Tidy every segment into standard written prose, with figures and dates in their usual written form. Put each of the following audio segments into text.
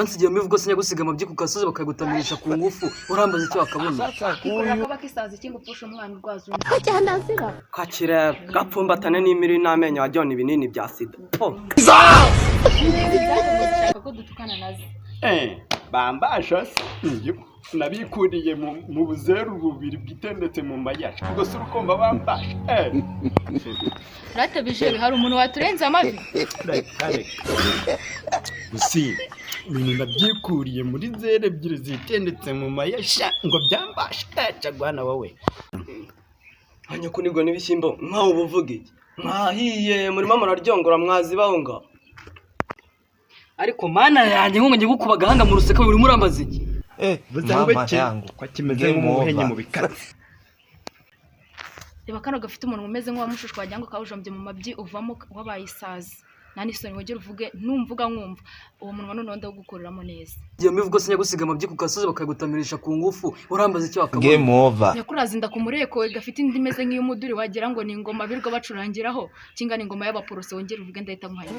uransigiye mivugo se nyagusiga amabyi ku kasozi bakagutamirisha ku ngufu urambaza icyo bakabona Kikora kisazi kingupfusha umwana urwazo Kakire gapfumbatane n'imiri n'amenyo wajyona ibinini bya sida. Ushaka ko dutukana nazo. Bambasha nabikuriye mu buzeru bubiri bwitendetse mu mayasha ubwo se urukomba bambasha Ratabije hari umuntu waturenza amavi gusi ibintu nabyikuriye muri zere ebyiri zitendetse mu mayasha ngo byambasha cyagwana wowe Hanya kunigwa n'ibishyimbo nkaho ubuvuga iki mwahiye murimo muraryongora mwazibaho nga ariko mana yanjye nko ngiye gukuba gahanga mu ruseka buri murambaza iki buzangwe kwa kimeze nk'umuhenye mu bikatsi Reba kano gafite umuntu umeze nk'uwamushushwa wagira ngo kawujombye mu mabyi uvamo wabaye isazi nani soni wogera uvuge numvuga nkumva uwo muntu none wanda gukoreramo neza Ngiye mivugo se nyagusiga amabyi ku kasozi bakagutamirisha ku ngufu urambaza icyo bakabona Game over. Yakurazinda ku mureko gafite indi meze nk'iy'umuduri wagira ngo ni ingoma birwa bacurangiraho kingana ingoma y'abaporose wongera uvuge ndahita muhanya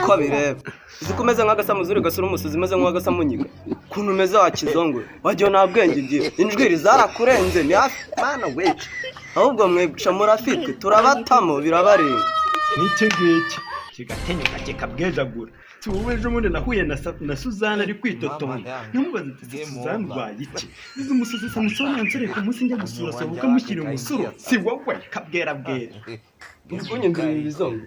ko bireba zikomeze nk'agasamuzuri gasura umusuzi maze nk'agasamunyiga kuntu umeze wa kizongwe wajyo nta bwenge ngiye injwiri zarakurenze ni hafi mana weje ahubwo mwebusha murafite turabatamo birabarenga n'iki ngiki kigatenyuka kikabwejagura tuweje ubundi nahuye na Suzana ari kwitotomba namubaza ati Suzana rwaye iki izi umusuzi Samusoni yansereka umunsi njya gusura sobuka mushyira umusuro si wowe kabwera bwera Nikunyumvira ibizongo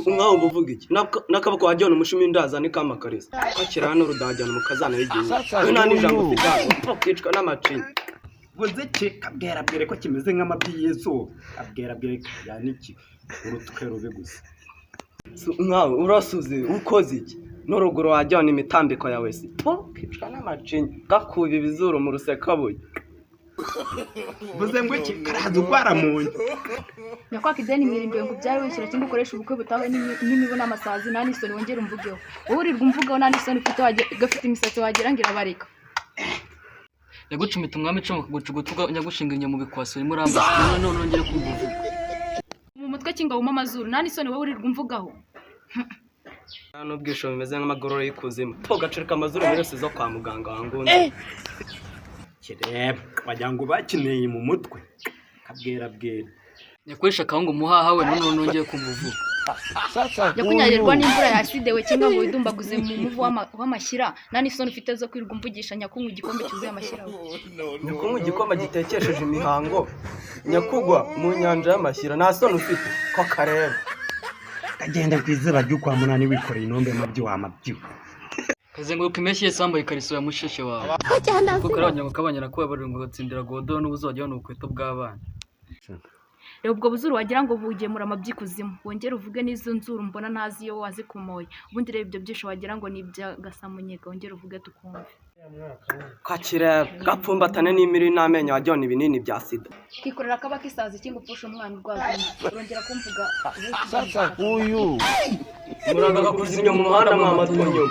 umwaho ubuvuga iki nakabako wajyona umushumi ndazane kamakareza kakira hano rudajyana mukazana y'igihe we nta n'ijambo ufite aho kicwa n'amacinya buze ki kabwera bwere ko kimeze nk'amabyi y'izuba kabwera bwere yaniki urutwe rube gusa umwaho urasuze ukoze iki n'uruguru wajyana imitambiko yawe si kicwa n'amacinya gakuba ibizuru mu rusekabuye buze ngo iki karaza ugwara munye Nyakwaka ideni mirimbo ngo byari wishyira cyangwa ukoresha ubukwe butawe n'imibu n'amasazi nani soni wongera umvugeho uburirwa umvugaho nani soni ufite gafite imisatsi wagira ngo irabareka yagucumita umwami cyo kugucugutuga nyagushinga inyuma bikwasura murambaza none nongere kumvuga mu mutwe kinga wuma amazuru nani soni wowe urirwa umvugaho hano bwisho bimeze nk'amagororo y'ikuzimu to gacereka amazuru yose zo kwa muganga wangunze kireba wagira ngo bakineye mu mutwe kabwera bwera Nyakoresha kahungu muhaha we none nongeye kumuvuga Yakunyagirwa n'imvura ya acide we kinga ngo idumbaguze mu muvu w'amashyira nani soni ufite zo kwirirwa umvugisha nyakunywa igikombe cyuzuye amashyira nyakunywa igikoma gitekesheje imihango nyakugwa mu nyanja y'amashyira nta soni ufite ko kareba kagenda kwizera ry'ukwa munani wikoreye inombe mabyi wamabyi kazenguruka imeshyi yesambaye ikariso ya musheshe wawe kuko arabanya ngo kabanyana ko yabarira ngo gatsindira godo n'ubuzo wajyana ubukweto bw'abana ubwo buzuru wagira ngo bugemura amabyi kuzimu wongera uvuge n'izo nzuru mbona ntazi iyo wazikumoye ubundi reba ibyo byisho wagira ngo ni iby'agasamunyega wongera uvuge tukumve kakire gapfumbatane n'imiri n'amenyo wajyona ibinini bya sida kikorera kaba kisazi kingupfusha umwana urwazo urongera kumvuga Uyu. muraga kuzimya mu muhanda mwamatonyo